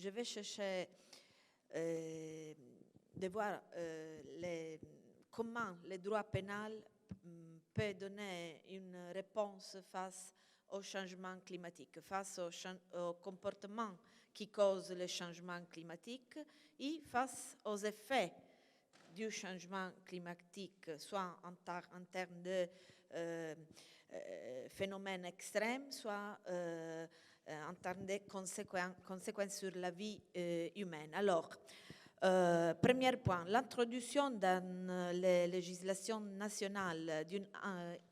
je vais chercher de voir comment le droit pénal peut donner une réponse face au changement climatique, face au comportement qui cause le changement climatique et face aux effets du changement climatique, soit en termes de phénomènes extrêmes, soit en termes de conséquences sur la vie humaine. Alors, premier point, l'introduction dans les législations nationales d'une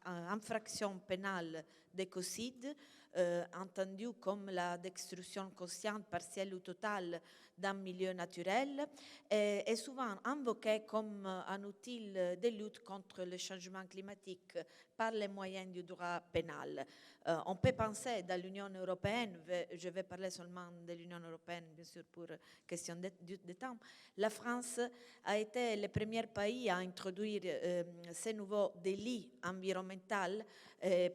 infraction pénale d'écocide, entendue comme la destruction consciente, partielle ou totale d'un milieu naturel, est souvent invoquée comme un outil de lutte contre le changement climatique par les moyens du droit pénal. On peut penser dans l'Union européenne, je vais parler seulement de l'Union européenne, bien sûr, pour question de temps. La France a été le premier pays à introduire ces nouveaux délits environnementaux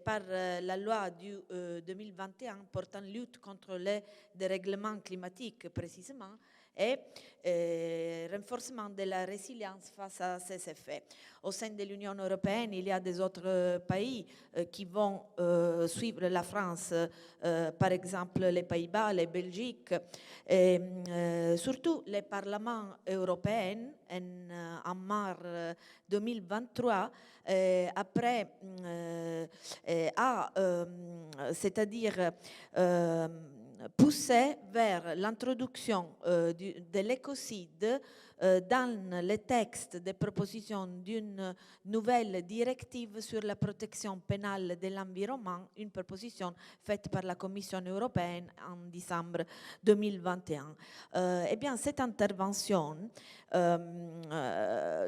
par la loi du 2021 portant lutte contre le dérèglement climatique, précisément, et renforcement de la résilience face à ces effets. Au sein de l'Union européenne, il y a des autres pays qui vont suivre la France, par exemple les Pays-Bas, les Belgiques, et surtout le Parlement européen en mars 2023, après c'est-à-dire poussé vers l'introduction de l'écocide dans le texte de proposition d'une nouvelle directive sur la protection pénale de l'environnement, une proposition faite par la Commission européenne en décembre 2021. Eh bien, cette intervention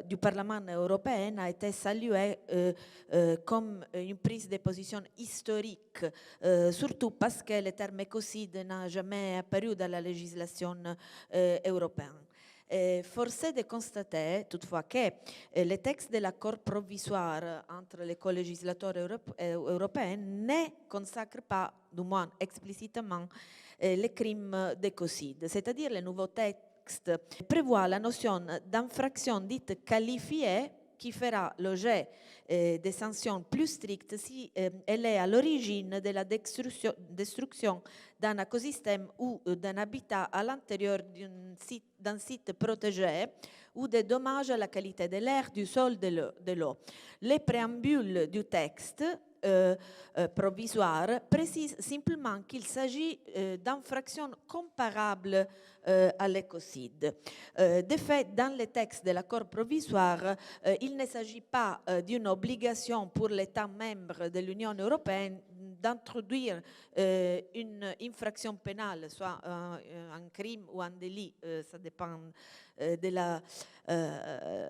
du Parlement européen a été saluée comme une prise de position historique, surtout parce que le terme écocide n'a jamais apparu dans la législation européenne. Force est de constater toutefois que le texte de l'accord provisoire entre les co-législateurs européens ne consacre pas, du moins explicitement, les crimes d'écocide, c'est-à-dire le nouveau texte prévoit la notion d'infraction dite qualifiée qui fera l'objet des sanctions plus strictes si elle est à l'origine de la destruction d'un écosystème ou d'un habitat à l'intérieur d'un site protégé ou des dommages à la qualité de l'air, du sol, de l'eau. Les préambules du texte provisoire précise simplement qu'il s'agit d'infractions comparables à l'écocide. De fait, dans le texte de l'accord provisoire, il ne s'agit pas d'une obligation pour l'État membre de l'Union européenne d'introduire une infraction pénale, soit un crime ou un délit, ça dépend de la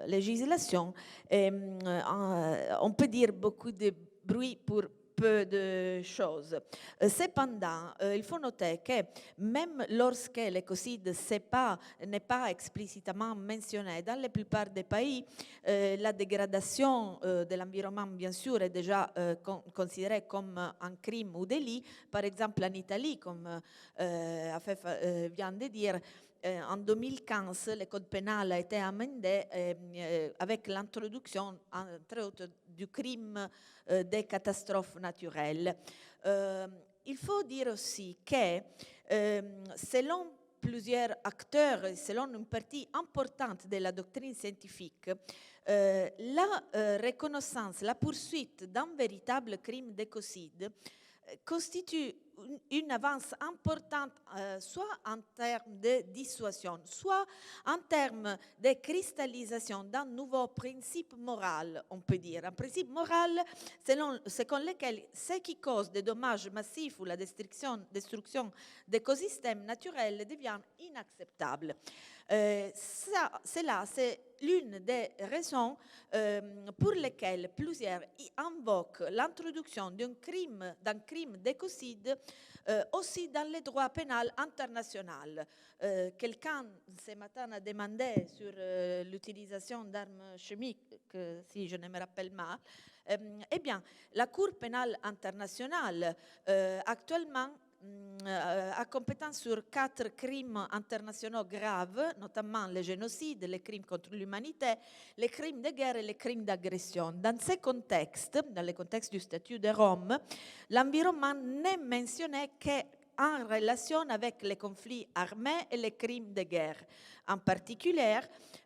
législation. Et, on peut dire beaucoup de bruit pour peu de choses. Cependant, il faut noter que même lorsque l'écocide n'est pas explicitement mentionné, dans la plupart des pays, la dégradation de l'environnement, bien sûr, est déjà considérée comme un crime ou délit. Par exemple, en Italie, comme Afef vient de dire, en 2015, le code pénal a été amendé avec l'introduction, entre autres, du crime des catastrophes naturelles. Il faut dire aussi que, selon plusieurs acteurs, selon une partie importante de la doctrine scientifique, la reconnaissance, la poursuite d'un véritable crime d'écocide constitue une avance importante, soit en termes de dissuasion, soit en termes de cristallisation d'un nouveau principe moral, on peut dire. Un principe moral selon lequel ce qui cause des dommages massifs ou la destruction d'écosystèmes naturels devient inacceptable. C'est l'une des raisons pour lesquelles plusieurs invoquent l'introduction d'un crime d'écocide aussi dans le droit pénal international. Quelqu'un ce matin a demandé sur l'utilisation d'armes chimiques, si je ne me rappelle mal. Eh bien, la Cour pénale internationale actuellement a compétence sur 4 crimes internationaux graves, notamment le génocide, les crimes contre l'humanité, les crimes de guerre et les crimes d'agression. Dans ces contextes, dans le contexte du statut de Rome, l'environnement n'est mentionné qu'en relation avec les conflits armés et les crimes de guerre. En particulier,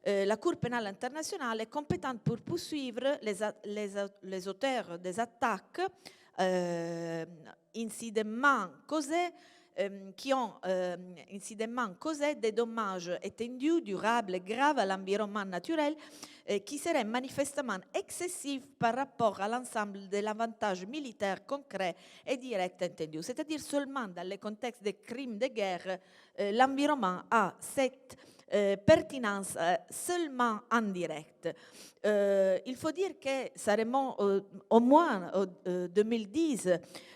la Cour pénale internationale est compétente pour poursuivre les auteurs des attaques incidemment causés des dommages étendus, durables et graves à l'environnement naturel qui seraient manifestement excessifs par rapport à l'ensemble de l'avantage militaire concret et direct entendu. C'est-à-dire seulement dans le contexte des crimes de guerre, l'environnement a cette pertinence seulement en direct. Il faut dire que ça remonte au moins en 2010,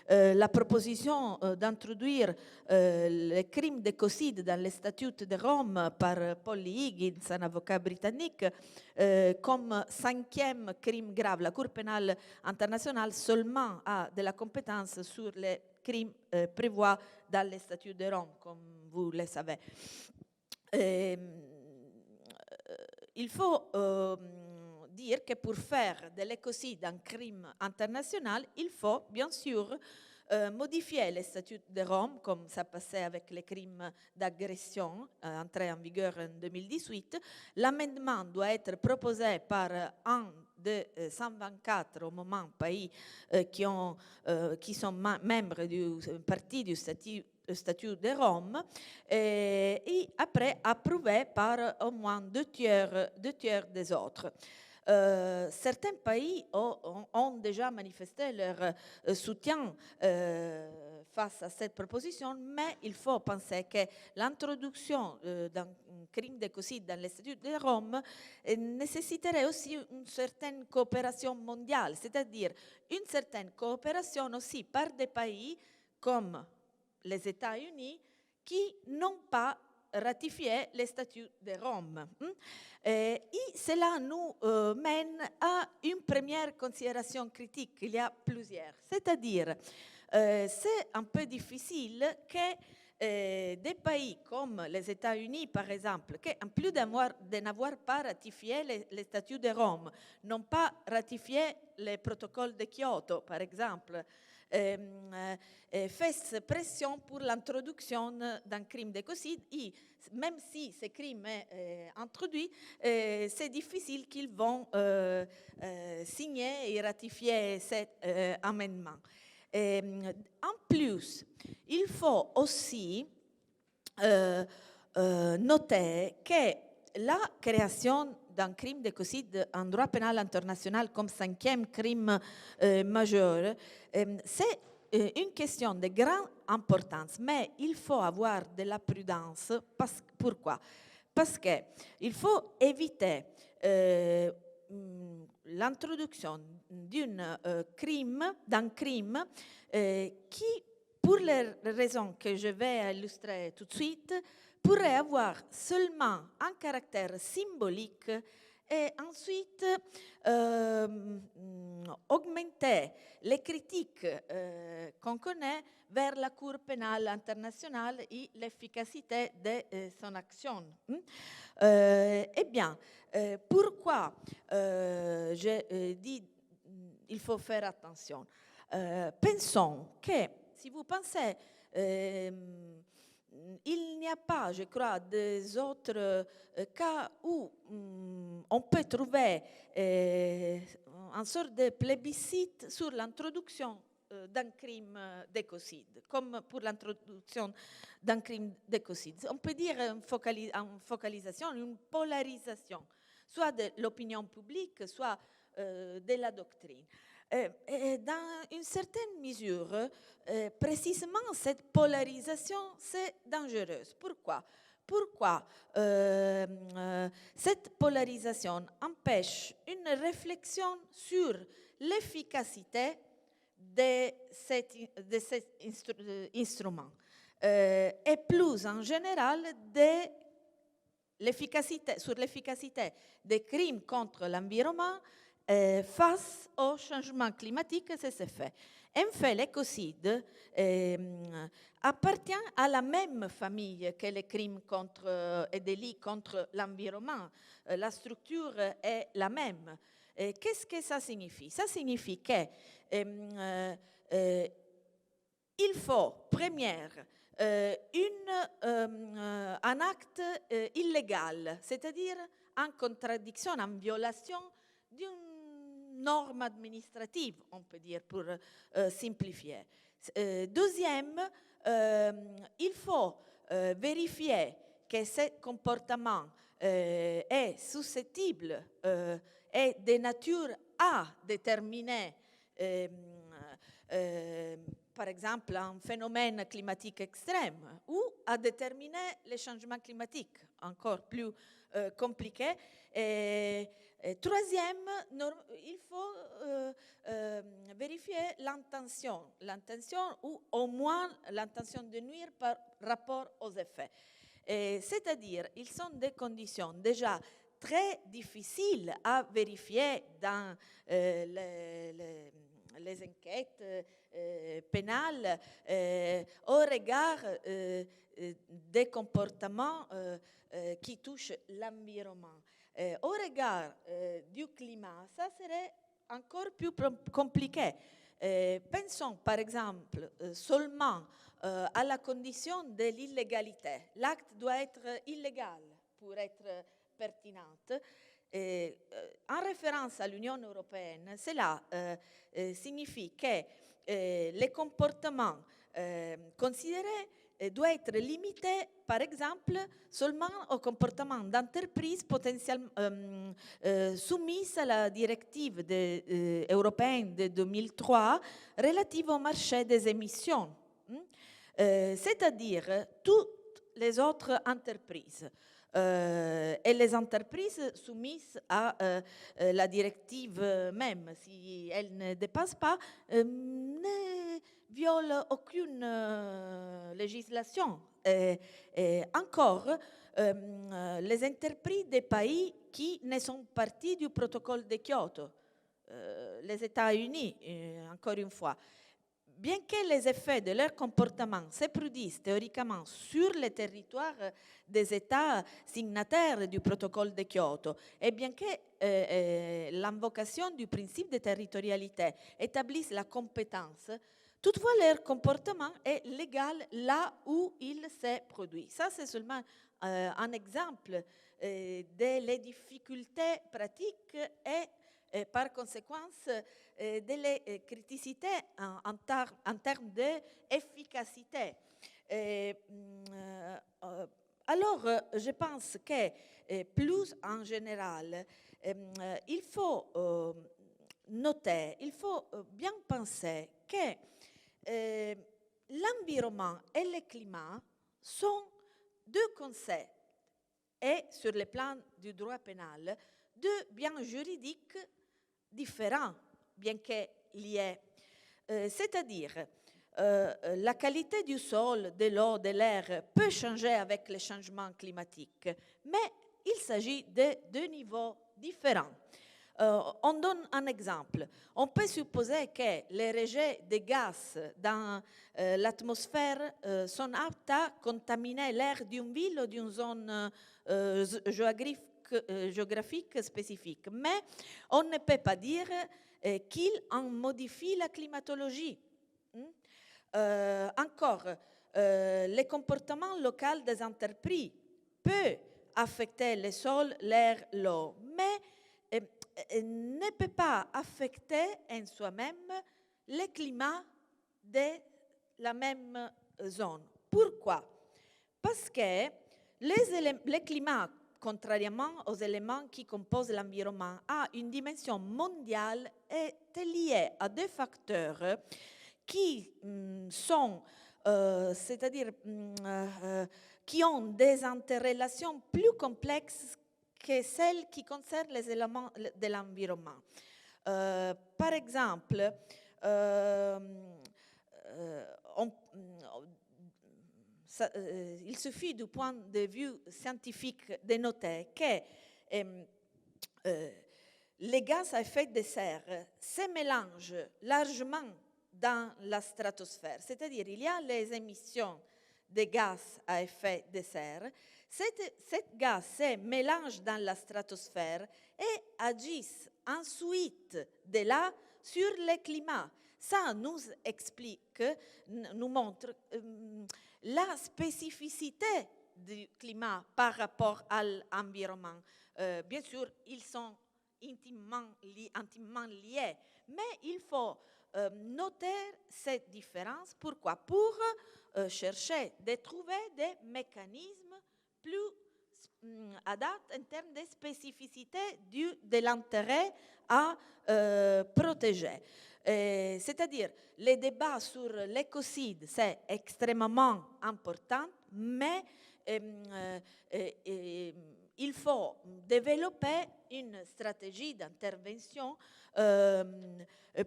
la proposition d'introduire les crimes d'écocide dans les statuts de Rome par Paul Higgins, un avocat britannique, comme 5e crime grave. La Cour pénale internationale seulement a de la compétence sur les crimes prévus dans les statuts de Rome, comme vous le savez. Il faut dire que pour faire de l'écocide un crime international, il faut bien sûr modifier les statuts de Rome, comme ça passait avec les crimes d'agression, entrés en vigueur en 2018. L'amendement doit être proposé par un de 124 au moment pays qui sont membres du parti du statut de Rome et après approuvé par au moins deux tiers des autres. Certains pays ont déjà manifesté leur soutien face à cette proposition, mais il faut penser que l'introduction d'un crime d'écocide dans les statuts de Rome nécessiterait aussi une certaine coopération mondiale, c'est-à-dire une certaine coopération aussi par des pays comme les États-Unis qui n'ont pas ratifié les statuts de Rome. Et cela nous mène à une première considération critique, il y a plusieurs. C'est-à-dire, c'est un peu difficile que des pays comme les États-Unis, par exemple, qui en plus de n'avoir pas ratifié les statuts de Rome, n'ont pas ratifié les protocoles de Kyoto, par exemple, fait pression pour l'introduction d'un crime d'écocide et même si ce crime est introduit, c'est difficile qu'ils vont signer et ratifier cet amendement. En plus, il faut aussi noter que la création d'un crime d'écocide en droit pénal international comme 5e crime majeur, c'est une question de grande importance, mais il faut avoir de la prudence. Pourquoi? Parce qu'il faut éviter l'introduction d'un crime qui, pour les raisons que je vais illustrer tout de suite, pourrait avoir seulement un caractère symbolique et ensuite augmenter les critiques qu'on connaît vers la Cour pénale internationale et l'efficacité de son action. Eh bien, pourquoi je dis il faut faire attention? Pensons que, si vous pensez, il n'y a pas, je crois, des autres cas où on peut trouver une sorte de plébiscite sur l'introduction d'un crime d'écocide, comme pour l'introduction d'un crime d'écocide. On peut dire une focalisation, une polarisation, soit de l'opinion publique, soit de la doctrine. Dans une certaine mesure, précisément cette polarisation, c'est dangereuse. Pourquoi? Pourquoi cette polarisation empêche une réflexion sur l'efficacité de cet instrument et plus en général sur l'efficacité des crimes contre l'environnement face au changement climatique et ses effets. En fait, l'écocide appartient à la même famille que les crimes et délits contre l'environnement. La structure est la même. Qu'est-ce que ça signifie? Ça signifie que il faut, première, un acte illégal, c'est-à-dire en contradiction, en violation d'une norme administrative, on peut dire, pour simplifier. Deuxième, il faut vérifier que ce comportement est susceptible et de nature à déterminer par exemple, un phénomène climatique extrême ou à déterminer les changements climatiques, encore plus compliqués. Et troisième, il faut vérifier l'intention ou au moins l'intention de nuire par rapport aux effets. C'est-à-dire, ils sont des conditions déjà très difficiles à vérifier dans les enquêtes pénales au regard des comportements qui touchent l'environnement. Au regard du climat, ça serait encore plus compliqué. Pensons par exemple seulement à la condition de l'illégalité. L'acte doit être illégal pour être pertinent. En référence à l'Union européenne, cela signifie que les comportements considérés doivent être limités, par exemple, seulement aux comportements d'entreprises potentiellement soumises à la directive européenne de 2003 relative au marché des émissions, c'est-à-dire toutes les autres entreprises. Et les entreprises soumises à la directive même, si elles ne dépassent pas, ne violent aucune législation. Et encore, les entreprises des pays qui ne sont partis du protocole de Kyoto, les États-Unis, encore une fois. Bien que les effets de leur comportement se produisent théoriquement sur le territoire des États signataires du protocole de Kyoto, et bien que l'invocation du principe de territorialité établisse la compétence, toutefois leur comportement est légal là où il s'est produit. Ça, c'est seulement un exemple des difficultés pratiques et par conséquent des criticités en termes d'efficacité. Alors, je pense que plus en général, il faut noter, il faut bien penser que l'environnement et le climat sont deux concepts et sur le plan du droit pénal, deux biens juridiques différents, bien que liés. C'est-à-dire, la qualité du sol, de l'eau, de l'air peut changer avec les changements climatiques, mais il s'agit de deux niveaux différents. On donne un exemple. On peut supposer que les rejets de gaz dans l'atmosphère sont aptes à contaminer l'air d'une ville ou d'une zone géographique spécifique. Mais on ne peut pas dire qu'ils en modifient la climatologie. Encore, le comportement local des entreprises peut affecter le sol, l'air, l'eau, mais ne peut pas affecter en soi-même le climat de la même zone. Pourquoi? Parce que le climat, contrairement aux éléments qui composent l'environnement, a une dimension mondiale et est lié à deux facteurs qui sont, c'est-à-dire qui ont des interrelations plus complexes que celles qui concernent les éléments de l'environnement. Par exemple, il suffit du point de vue scientifique de noter que les gaz à effet de serre se mélangent largement dans la stratosphère. C'est-à-dire, il y a les émissions de gaz à effet de serre. Cette gaz se mélange dans la stratosphère et agissent ensuite de là sur le climat. Ça nous explique, nous montre la spécificité du climat par rapport à l'environnement. Bien sûr, ils sont intimement liés, mais il faut noter cette différence. Pourquoi? Pour chercher de trouver des mécanismes plus adaptés en termes de spécificité de l'intérêt à protéger. C'est-à-dire, les débats sur l'écocide, c'est extrêmement important, mais il faut développer une stratégie d'intervention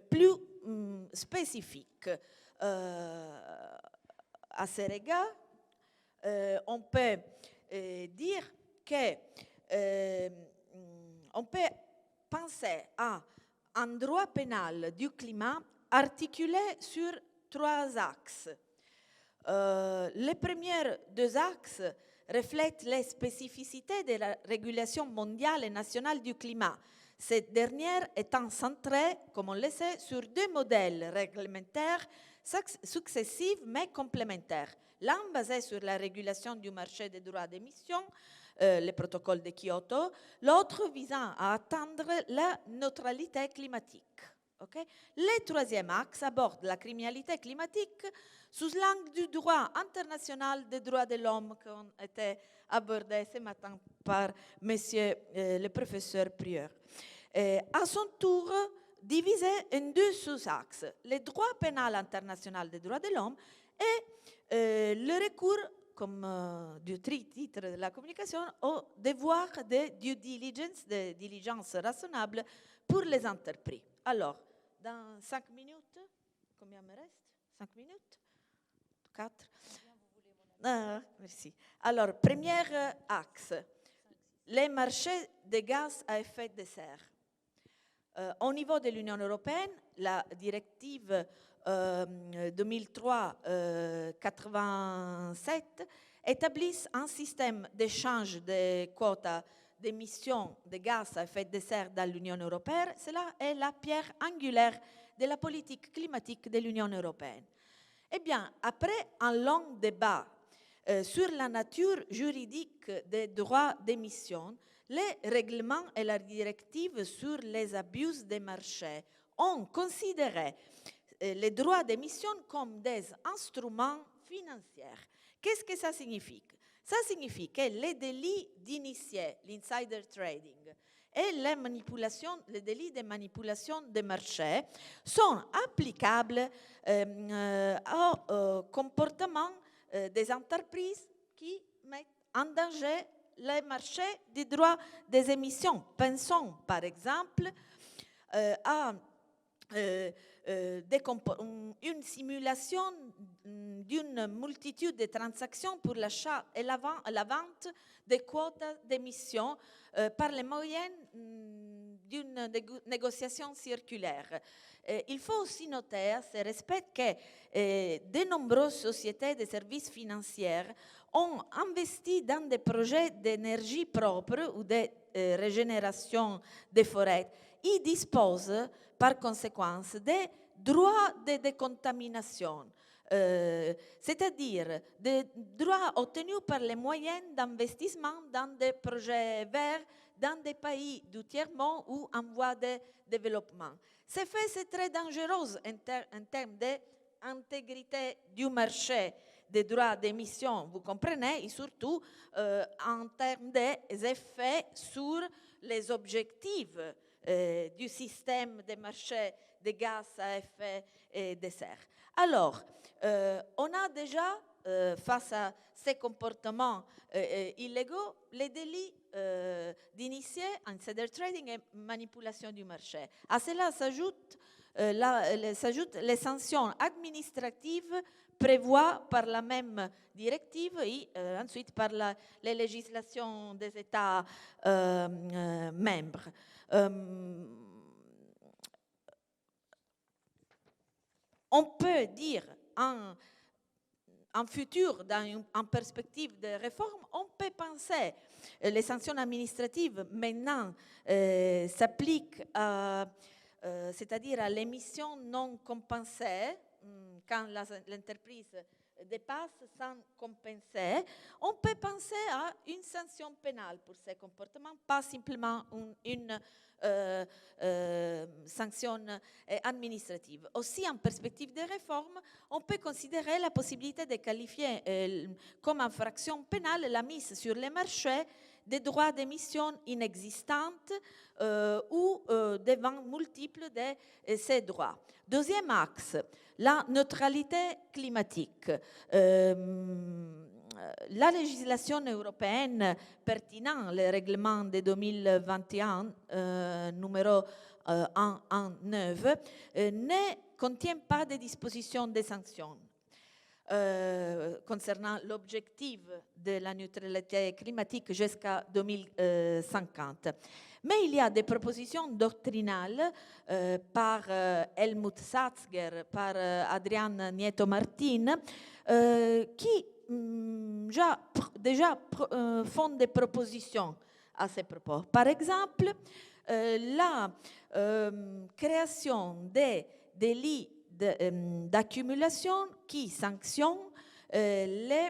plus spécifique. À ce regard, on peut dire que on peut penser à un droit pénal du climat articulé sur 3 axes. Les premiers 2 axes reflètent les spécificités de la régulation mondiale et nationale du climat. Cette dernière étant centrée, comme on le sait, sur 2 modèles réglementaires successifs mais complémentaires. L'un basé sur la régulation du marché des droits d'émission, le protocole de Kyoto, l'autre visant à atteindre la neutralité climatique. Okay? Le 3e axe aborde la criminalité climatique sous l'angle du droit international des droits de l'homme qui ont été abordés ce matin par monsieur le professeur Prieur. À son tour, divisé en 2 sous-axes, le droit pénal international des droits de l'homme et le recours, comme du titre de la communication, au devoir de due diligence, de diligence raisonnable pour les entreprises. Alors, dans 5 minutes, combien me reste? 5 minutes? 4? Merci. Alors, premier axe, les marchés de gaz à effet de serre. Au niveau de l'Union européenne, la directive 2003-87 établit un système d'échange de quotas d'émissions de gaz à effet de serre dans l'Union européenne. Cela est la pierre angulaire de la politique climatique de l'Union européenne. Eh bien, après un long débat sur la nature juridique des droits d'émission, les règlements et la directive sur les abus des marchés ont considéré les droits d'émission comme des instruments financiers. Qu'est-ce que ça signifie? Ça signifie que les délits d'initié, l'insider trading, et les délits de manipulation des marchés sont applicables au comportement des entreprises qui mettent en danger les marchés des droits des émissions. Pensons par exemple à une simulation d'une multitude de transactions pour l'achat et la vente des quotas d'émissions par les moyens d'une négociation circulaire. Il faut aussi noter à ce respect que de nombreuses sociétés de services financiers ont investi dans des projets d'énergie propre ou de régénération des forêts. Ils disposent par conséquent des droits de décontamination, c'est-à-dire des droits obtenus par les moyens d'investissement dans des projets verts dans des pays du tiers-monde ou en voie de développement. Ce fait, c'est très dangereux en termes d'intégrité du marché des droits d'émission, vous comprenez, et surtout en termes des effets sur les objectifs du système des marchés de gaz à effet de serre. Alors, on a déjà, face à ces comportements illégaux, les délits d'initié, insider trading et manipulation du marché. À cela s'ajoutent les sanctions administratives prévues par la même directive et ensuite par les législations des États membres. on peut dire en futur, en perspective de réforme, on peut penser les sanctions administratives maintenant s'appliquent c'est-à-dire à l'émission non compensée, quand l'entreprise dépasse sans compenser. On peut penser à une sanction pénale pour ces comportements, pas simplement une sanction administrative. Aussi, en perspective de réforme, on peut considérer la possibilité de qualifier comme infraction pénale la mise sur le marché des droits d'émission inexistantes ou des ventes multiples de ces droits. Deuxième axe, la neutralité climatique. La législation européenne pertinente, le règlement de 2021, numéro 119, ne contient pas de dispositions de sanctions concernant l'objectif de la neutralité climatique jusqu'à 2050. Mais il y a des propositions doctrinales par Helmut Satzger, par Adrian Nieto Martin, qui déjà font des propositions à ces propos. Par exemple, la création des délits d'accumulation qui sanctionnent les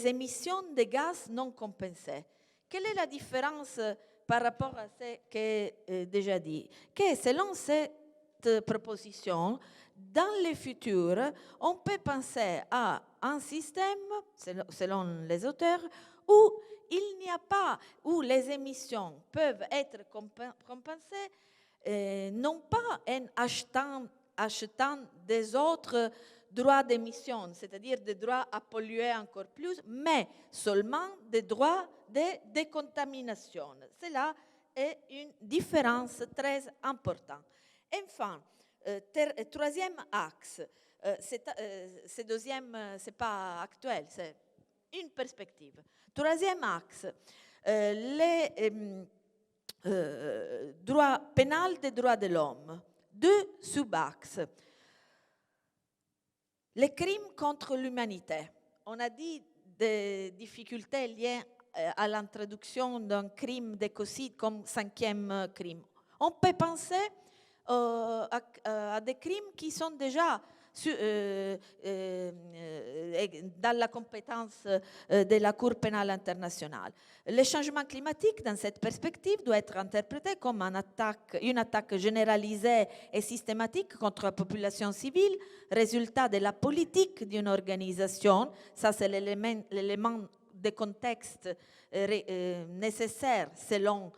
émissions de gaz non compensées. Quelle est la différence par rapport à ce qui est déjà dit? Que selon cette proposition, dans le futur, on peut penser à un système, selon les auteurs, où il n'y a pas, où les émissions peuvent être compensées, non pas en achetant des autres droits d'émission, c'est-à-dire des droits à polluer encore plus, mais seulement des droits de décontamination. Cela est une différence très importante. Enfin, troisième axe, ce deuxième, ce n'est pas actuel, c'est une perspective. Troisième axe, les droits pénals des droits de l'homme. Deux sous-axes. Les crimes contre l'humanité. On a dit des difficultés liées à l'introduction d'un crime d'écocide comme 5e crime. On peut penser à des crimes qui sont déjà dans la compétence de la Cour pénale internationale. Le changement climatique, dans cette perspective, doit être interprété comme une attaque généralisée et systématique contre la population civile, résultat de la politique d'une organisation. Ça, c'est l'élément de contexte nécessaire selon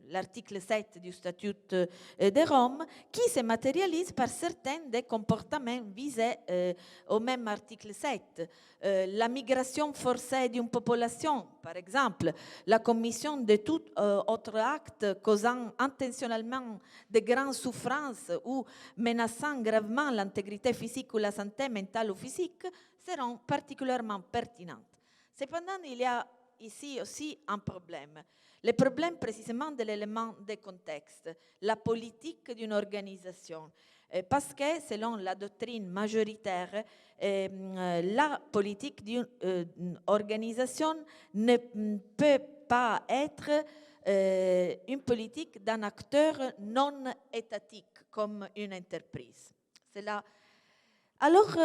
l'article 7 du statut de Rome, qui se matérialise par certains des comportements visés au même article 7. La migration forcée d'une population, par exemple, la commission de tout autre acte causant intentionnellement de grandes souffrances ou menaçant gravement l'intégrité physique ou la santé mentale ou physique, seront particulièrement pertinentes. Cependant, il y a ici aussi un problème. Le problème précisément de l'élément de contexte, la politique d'une organisation. Parce que selon la doctrine majoritaire, la politique d'une organisation ne peut pas être une politique d'un acteur non étatique comme une entreprise. Alors,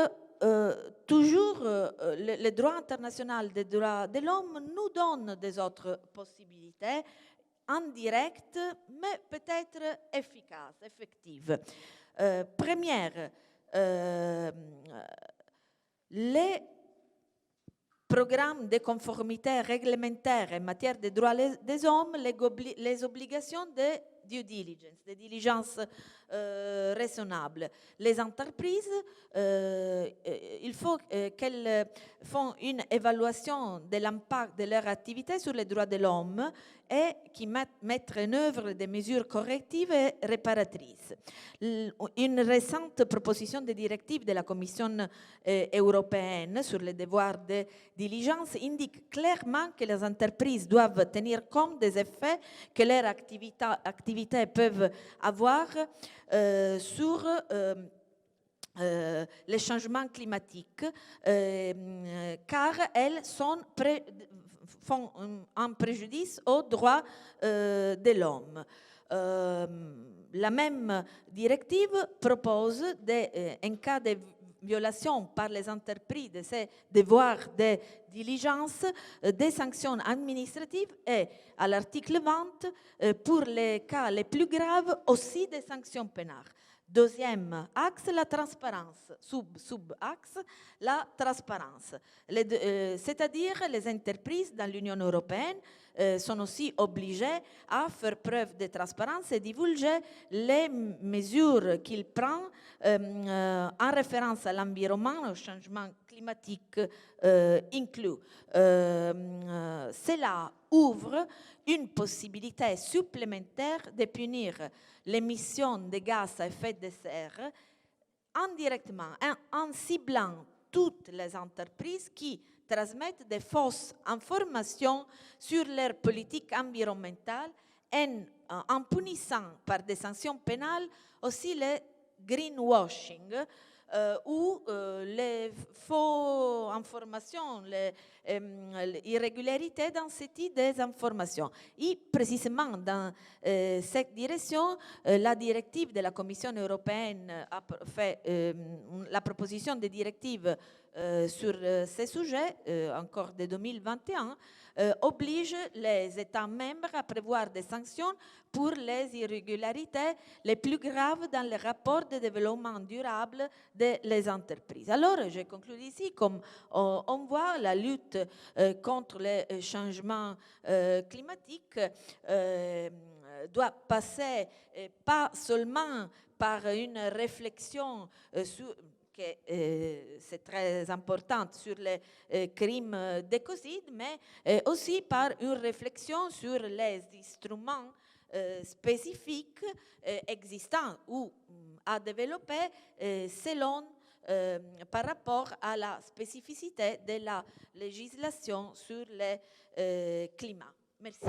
toujours, le droit international des droits de l'homme nous donne des autres possibilités, indirectes, mais peut-être efficaces, effectives. Première, les programmes de conformité réglementaire en matière de droits des hommes, les obligations de due diligence, de diligence raisonnable. Les entreprises, il il faut qu'elles font une évaluation de l'impact de leur activité sur les droits de l'homme et qui mettent en œuvre des mesures correctives et réparatrices. Une récente proposition de directive de la Commission européenne sur les devoirs de diligence indique clairement que les entreprises doivent tenir compte des effets que leurs activités peuvent avoir sur les changements climatiques, car elles font un préjudice aux droits de l'homme. La même directive propose, en cas de violation par les entreprises de ces devoirs de diligence, des sanctions administratives et, à l'article 20, pour les cas les plus graves, aussi des sanctions pénales. Deuxième axe, la transparence. Sub-axe, la transparence. C'est-à-dire les entreprises dans l'Union européenne sont aussi obligées à faire preuve de transparence et divulguer les mesures qu'ils prennent en référence à l'environnement, au changement climatique inclus. Cela ouvre une possibilité supplémentaire de punir l'émission de gaz à effet de serre indirectement en ciblant toutes les entreprises qui transmettent des fausses informations sur leur politique environnementale et en punissant par des sanctions pénales aussi le greenwashing ou les faux informations, les irrégularités dans ce type des informations. Et précisément dans cette direction, la directive de la Commission européenne a fait la proposition de directive sur ces sujets, encore de 2021, oblige les États membres à prévoir des sanctions pour les irrégularités les plus graves dans les rapports de développement durable des entreprises. Alors, je conclue ici, comme on voit, la lutte contre les changements climatiques doit passer pas seulement par une réflexion sur c'est très important sur les crimes d'écocide, mais aussi par une réflexion sur les instruments spécifiques existants ou à développer selon par rapport à la spécificité de la législation sur le climat. Merci.